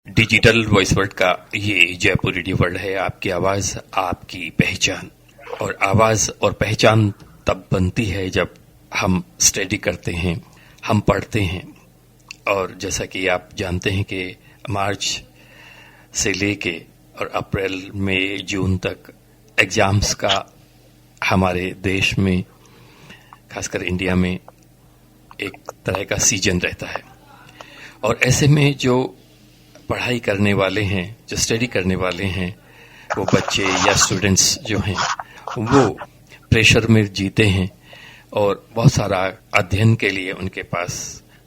Digital voice world का ये Jaipur radio world है। आपकी आवाज आपकी पहचान, और आवाज और पहचान तब बनती है जब हम स्टडी करते हैं, हम पढ़ते हैं। और जैसा कि आप जानते हैं कि मार्च से लेके और अप्रैल मई जून तक एग्जाम्स का हमारे देश में, खासकर इंडिया में, एक तरह का सीजन रहता है। और ऐसे में जो पढ़ाई करने वाले हैं, जो स्टडी करने वाले हैं, वो बच्चे या स्टूडेंट्स जो हैं वो प्रेशर में जीते हैं और बहुत सारा अध्ययन के लिए उनके पास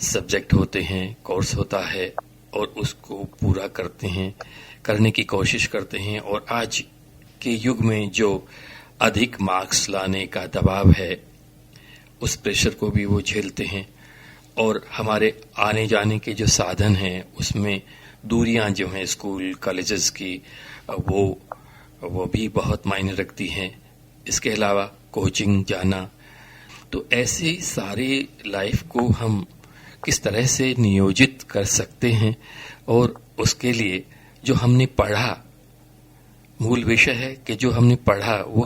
सब्जेक्ट होते हैं, कोर्स होता है और उसको पूरा करते हैं, करने की कोशिश करते हैं। और आज के युग में जो अधिक मार्क्स लाने का दबाव है, उस प्रेशर को भी वो झेलते हैं। और हमारे आने जाने के जो साधन हैं उसमें दूरियां जो हैं स्कूल कॉलेजेस की, वो भी बहुत मायने रखती हैं। इसके अलावा कोचिंग जाना, तो ऐसे सारे लाइफ को हम किस तरह से नियोजित कर सकते हैं। और उसके लिए जो हमने पढ़ा, मूल विषय है कि जो हमने पढ़ा वो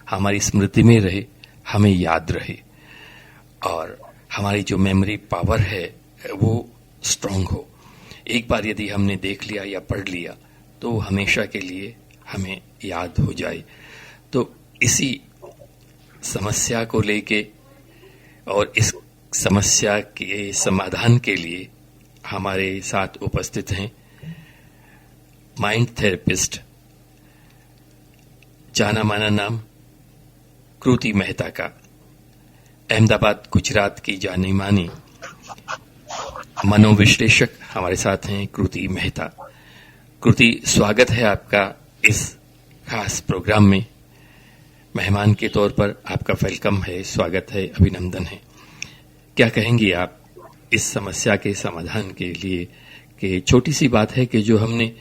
हमारी स्मृति में रहे, हमें याद रहे, और हमारी जो मेमोरी पावर है वो स्ट्रांग हो। एक बार यदि हमने देख लिया या पढ़ लिया तो हमेशा के लिए हमें याद हो जाए। तो इसी समस्या को लेके और इस समस्या के समाधान के लिए हमारे साथ उपस्थित हैं माइंड थेरेपिस्ट, जाना माना नाम कृति मेहता का। अहमदाबाद गुजरात की जानी मानी मनोविश्लेषक हमारे साथ हैं कृति मेहता। कृति, स्वागत है आपका इस खास प्रोग्राम में। मेहमान के तौर पर आपका वेलकम है, स्वागत है, अभिनंदन है। क्या कहेंगी आप इस समस्या के समाधान के लिए कि छोटी सी बात है कि जो हमने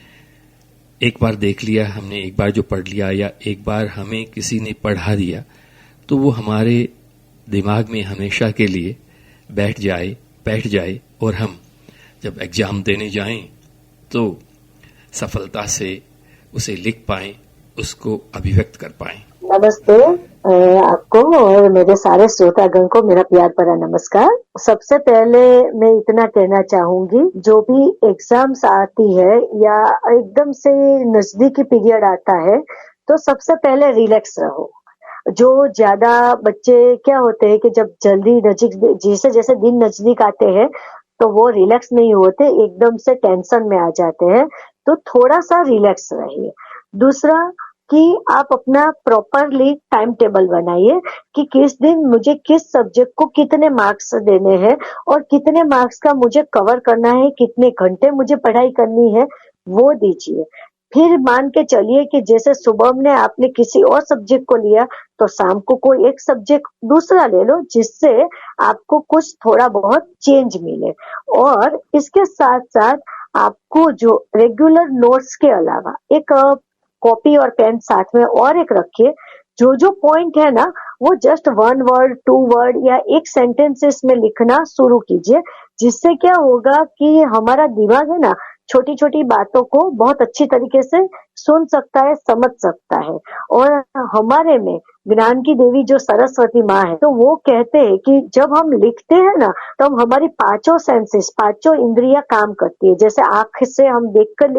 एक बार देख लिया, हमने एक बार जो पढ़ लिया या एक बार हमें किसी ने पढ़ा दिया, तो वो हमारे दिमाग में हमेशा के लिए बैठ जाए और हम जब एग्जाम देने जाएं तो सफलता से उसे लिख पाएं, उसको अभिव्यक्त कर पाएं। नमस्ते आपको और मेरे सारे श्रोतागण को मेरा प्यार भरा नमस्कार। सबसे पहले मैं इतना कहना चाहूंगी, जो भी एग्जाम्स आती है या एकदम से नजदीकी पीरियड आता है, तो सबसे पहले रिलैक्स रहो। जो ज्यादा बच्चे क्या होते हैं कि जब जल्दी नजीक, जैसे जैसे दिन नजदीक आते हैं तो वो रिलैक्स नहीं होते, एकदम से टेंशन में आ जाते हैं। तो थोड़ा सा रिलैक्स रहिए। दूसरा कि आप अपना प्रॉपरली टाइम टेबल बनाइए कि किस दिन मुझे किस सब्जेक्ट को कितने मार्क्स देने हैं और कितने मार्क्स का मुझे कवर करना है, कितने घंटे मुझे पढ़ाई करनी है, वो दीजिए। फिर मान के चलिए कि जैसे सुबह में आपने किसी और सब्जेक्ट को लिया, तो शाम को कोई एक सब्जेक्ट दूसरा ले लो, जिससे आपको कुछ थोड़ा बहुत चेंज मिले। और इसके साथ साथ आपको जो रेगुलर नोट्स के अलावा एक कॉपी और पेन साथ में और एक रखिए। जो जो पॉइंट है ना, वो जस्ट 1 वर्ड 2 वर्ड या एक सेंटेंसेस में लिखना शुरू कीजिए, जिससे क्या होगा कि हमारा दिमाग है ना, छोटी छोटी बातों को बहुत अच्छी तरीके से सुन सकता है, समझ सकता है। और हमारे में ज्ञान की देवी जो सरस्वती माँ है, तो वो कहते हैं कि जब हम लिखते हैं ना, तब हमारी पांचों सेंसेस, पांचों इंद्रियां काम करती है। जैसे आंख से हम देखकर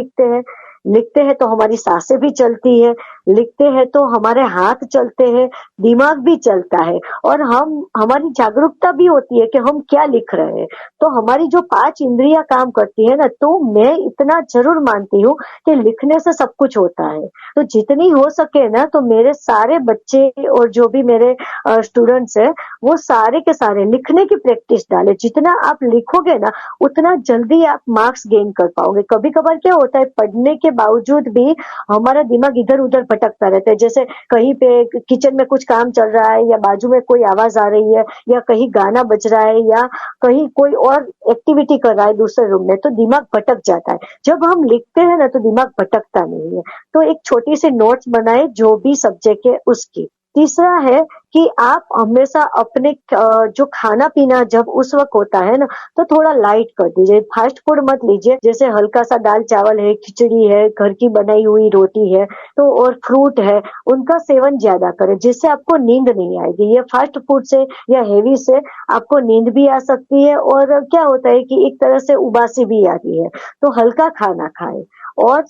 लिखते हैं तो हमारी सांसें भी चलती है, लिखते हैं तो हमारे हाथ चलते हैं, दिमाग भी चलता है, और हमारी जागरूकता भी होती है कि हम क्या लिख रहे हैं। तो हमारी जो 5 इंद्रियां काम करती है ना, तो मैं इतना जरूर मानती हूँ कि लिखने से सब कुछ होता है। तो जितनी हो सके ना, तो मेरे सारे बच्चे और जो भी मेरे स्टूडेंट्स है, वो सारे के सारे लिखने की प्रैक्टिस डाले। जितना आप लिखोगे ना, उतना जल्दी आप मार्क्स गेन कर पाओगे। कभी कभार क्या होता है, पढ़ने के बावजूद भी हमारा दिमाग इधर उधर भटकता रहता है। जैसे कहीं पे किचन में कुछ काम चल रहा है, या बाजू में कोई आवाज आ रही है, या कहीं गाना बज रहा है, या कहीं कोई और एक्टिविटी कर रहा है दूसरे रूम में, तो दिमाग भटक जाता है। जब हम लिखते हैं ना, तो दिमाग भटकता नहीं है। तो एक छोटी सी नोट्स बनाए जो भी सब्जेक्ट है उसकी, तीसरा है कि आप हमेशा अपने जो खाना पीना जब उस वक्त होता है ना, तो थोड़ा लाइट कर दीजिए, फास्ट फूड मत लीजिए, जैसे हल्का सा दाल चावल है, खिचड़ी है, घर की बनाई हुई रोटी है, तो और फ्रूट है, उनका सेवन ज्यादा करें, जिससे आपको नींद नहीं आएगी। ये फास्ट फूड से या हेवी से आपको नींद भी आ सकती है, और क्या होता है कि एक तरह से उबासी भी आती है, तो हल्का खाना खाएं। और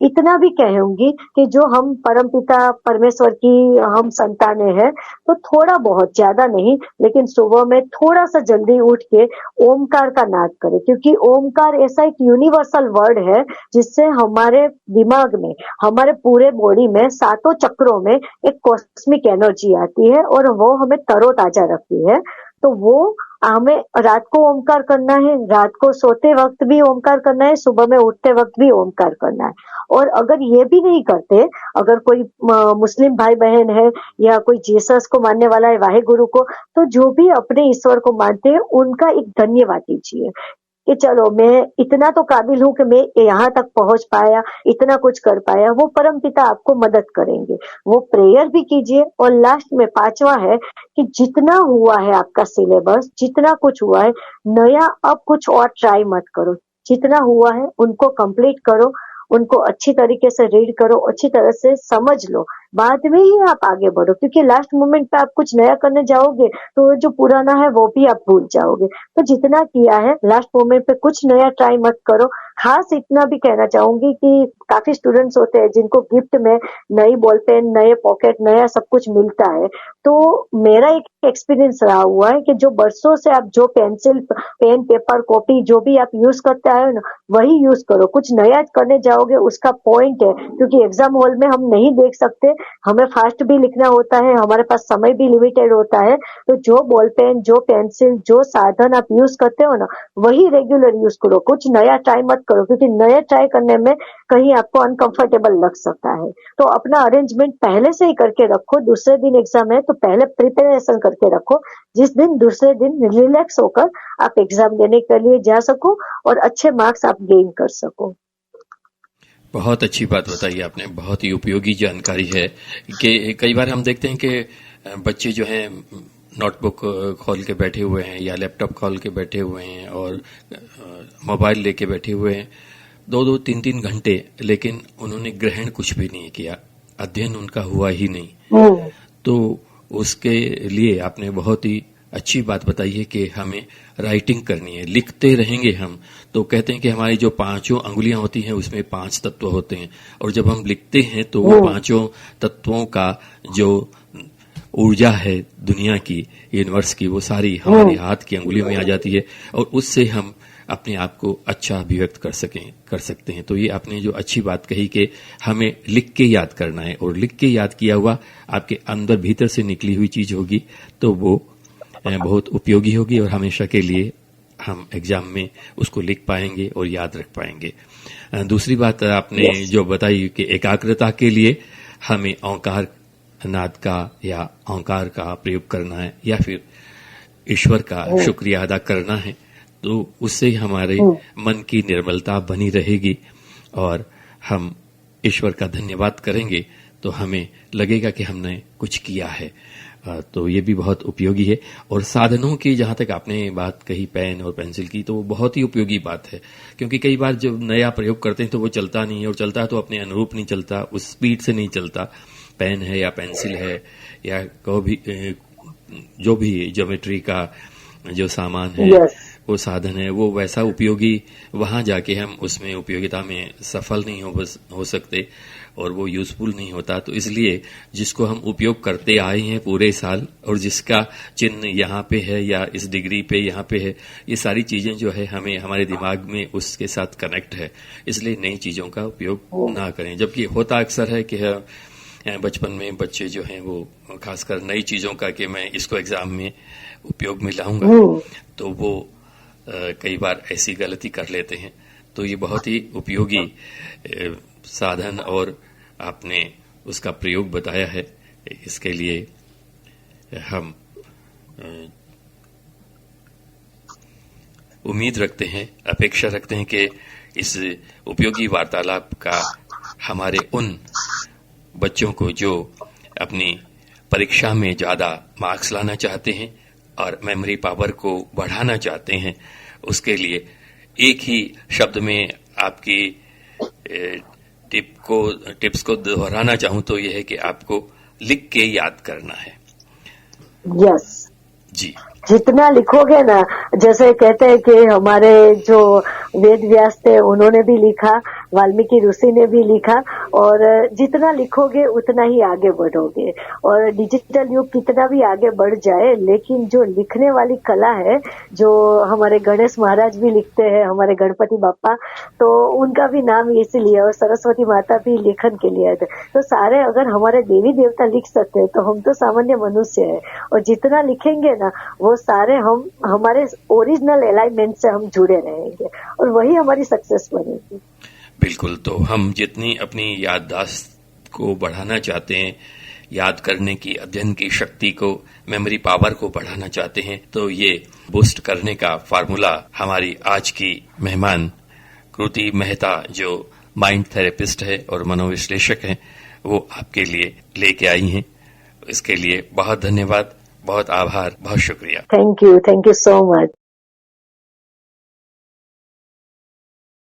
इतना भी कहूंगी कि जो हम परमपिता परमेश्वर की हम संतानें हैं, तो थोड़ा बहुत, ज्यादा नहीं, लेकिन सुबह में थोड़ा सा जल्दी उठ के ओमकार का नाद करें, क्योंकि ओमकार ऐसा एक यूनिवर्सल वर्ड है जिससे हमारे दिमाग में, हमारे पूरे बॉडी में, सातों चक्रों में एक कॉस्मिक एनर्जी आती है, और वो हमें तरोताजा रखती है। तो वो हमें रात को ओमकार करना है, रात को सोते वक्त भी ओमकार करना है, सुबह में उठते वक्त भी ओमकार करना है। और अगर ये भी नहीं करते, अगर कोई मुस्लिम भाई बहन है या कोई जीसस को मानने वाला है, वाहे गुरु को, तो जो भी अपने ईश्वर को मानते हैं उनका एक धन्यवाद दीजिए कि चलो मैं इतना तो काबिल हूं कि मैं यहाँ तक पहुंच पाया, इतना कुछ कर पाया। वो परम पिता आपको मदद करेंगे। वो प्रेयर भी कीजिए। और लास्ट में पांचवा है कि जितना हुआ है आपका सिलेबस, जितना कुछ हुआ है, नया अब कुछ और ट्राई मत करो। जितना हुआ है उनको कंप्लीट करो, उनको अच्छी तरीके से रीड करो, अच्छी तरह से समझ लो, बाद में ही आप आगे बढ़ो, क्योंकि लास्ट मोमेंट पे आप कुछ नया करने जाओगे तो जो पुराना है वो भी आप भूल जाओगे। तो जितना किया है लास्ट मोमेंट पे कुछ नया ट्राई मत करो। खास इतना भी कहना चाहूंगी कि काफी स्टूडेंट्स होते हैं जिनको गिफ्ट में नई बॉल पेन, नए पॉकेट, नया सब कुछ मिलता है। तो मेरा एक एक्सपीरियंस रहा हुआ है कि जो बरसों से आप जो पेंसिल, पेन, पेपर, कॉपी जो भी आप यूज करते आए हो ना, वही यूज करो। कुछ नया करने जाओगे उसका पॉइंट है, क्योंकि एग्जाम हॉल में हम नहीं देख सकते, हमें फास्ट भी लिखना होता है, हमारे पास समय भी लिमिटेड होता है। तो जो बॉल पेन, जो पेंसिल, जो साधन आप यूज करते हो ना, वही रेगुलर यूज करो। कुछ नया ट्राई मत करो, क्योंकि नया ट्राई करने में कहीं आपको अनकंफर्टेबल लग सकता है। तो अपना अरेंजमेंट पहले से ही करके रखो। दूसरे दिन एग्जाम है तो पहले प्रिपरेशन करके रखो, जिस दिन दूसरे दिन रिलैक्स होकर आप एग्जाम देने के लिए जा सको और अच्छे मार्क्स आप गेन कर सको। बहुत अच्छी बात बताई आपने, बहुत ही उपयोगी जानकारी है कि कई बार हम देखते हैं कि बच्चे जो हैं नोटबुक खोल के बैठे हुए हैं या लैपटॉप खोल के बैठे हुए हैं और मोबाइल लेके बैठे हुए हैं 2-2, 3-3 घंटे, लेकिन उन्होंने ग्रहण कुछ भी नहीं किया, अध्ययन उनका हुआ ही नहीं। तो उसके लिए आपने बहुत ही अच्छी बात बताई है कि हमें राइटिंग करनी है, लिखते रहेंगे हम। तो कहते हैं कि हमारी जो 5 अंगुलियां होती हैं उसमें 5 तत्व होते हैं, और जब हम लिखते हैं तो वो 5 तत्वों का जो ऊर्जा है दुनिया की, यूनिवर्स की, वो सारी हमारे हाथ की अंगुलियों में आ जाती है, और उससे हम अपने आप को अच्छा अभिव्यक्त कर सकते हैं। तो ये आपने जो अच्छी बात कही कि हमें लिख के याद करना है, और लिख के याद किया हुआ आपके अंदर भीतर से निकली हुई चीज होगी तो वो बहुत उपयोगी होगी, और हमेशा के लिए हम एग्जाम में उसको लिख पाएंगे और याद रख पाएंगे। दूसरी बात आपने जो बताई कि एकाग्रता के लिए हमें ओंकार नाद का या ओंकार का प्रयोग करना है, या फिर ईश्वर का शुक्रिया अदा करना है, तो उससे हमारे मन की निर्मलता बनी रहेगी और हम ईश्वर का धन्यवाद करेंगे तो हमें लगेगा कि हमने कुछ किया है। तो ये भी बहुत उपयोगी है। और साधनों की जहां तक आपने बात कही पेन और पेंसिल की, तो वो बहुत ही उपयोगी बात है, क्योंकि कई बार जब नया प्रयोग करते हैं तो वो चलता नहीं है, और चलता है तो अपने अनुरूप नहीं चलता, उस स्पीड से नहीं चलता। पेन है या पेंसिल है या जो भी ज्योमेट्री का जो सामान है, वो साधन है, वो वैसा उपयोगी वहां जाके हम उसमें उपयोगिता में सफल नहीं हो सकते और वो यूजफुल नहीं होता। तो इसलिए जिसको हम उपयोग करते आए हैं पूरे साल, और जिसका चिन्ह यहाँ पे है या इस डिग्री पे यहाँ पे है, ये सारी चीजें जो है हमें हमारे दिमाग में उसके साथ कनेक्ट है, इसलिए नई चीजों का उपयोग ना करें। जबकि होता अक्सर है कि बचपन में बच्चे जो हैं वो खासकर नई चीजों का कि मैं इसको एग्जाम में उपयोग में लाऊंगा, तो वो कई बार ऐसी गलती कर लेते हैं। तो ये बहुत ही उपयोगी साधन और आपने उसका प्रयोग बताया है, इसके लिए हम उम्मीद रखते हैं, अपेक्षा रखते हैं कि इस उपयोगी वार्तालाप का हमारे उन बच्चों को जो अपनी परीक्षा में ज्यादा मार्क्स लाना चाहते हैं और मेमोरी पावर को बढ़ाना चाहते हैं, उसके लिए एक ही शब्द में आपकी टिप्स को दोहराना चाहूं तो यह है कि आपको लिख के याद करना है। यस जी, जितना लिखोगे ना, जैसे कहते हैं कि हमारे जो वेद व्यास थे उन्होंने भी लिखा, वाल्मीकि ऋषि ने भी लिखा, और जितना लिखोगे उतना ही आगे बढ़ोगे। और डिजिटल युग कितना भी आगे बढ़ जाए, लेकिन जो लिखने वाली कला है, जो हमारे गणेश महाराज भी लिखते हैं, हमारे गणपति बापा, तो उनका भी नाम इसीलिए, और सरस्वती माता भी लेखन के लिए थे। तो सारे अगर हमारे देवी देवता लिख सकते हैं तो हम तो सामान्य मनुष्य है, और जितना लिखेंगे ना वो सारे हम हमारे ओरिजिनल अलाइनमेंट से हम जुड़े रहेंगे, और वही हमारी सक्सेस बनेगी। बिल्कुल। तो हम जितनी अपनी याददाश्त को बढ़ाना चाहते हैं, याद करने की, अध्ययन की शक्ति को, मेमोरी पावर को बढ़ाना चाहते हैं, तो ये बूस्ट करने का फार्मूला हमारी आज की मेहमान कृति मेहता, जो माइंड थेरेपिस्ट है और मनोविश्लेषक हैं, वो आपके लिए लेके आई हैं। इसके लिए बहुत धन्यवाद, बहुत आभार, बहुत शुक्रिया। Thank you so much.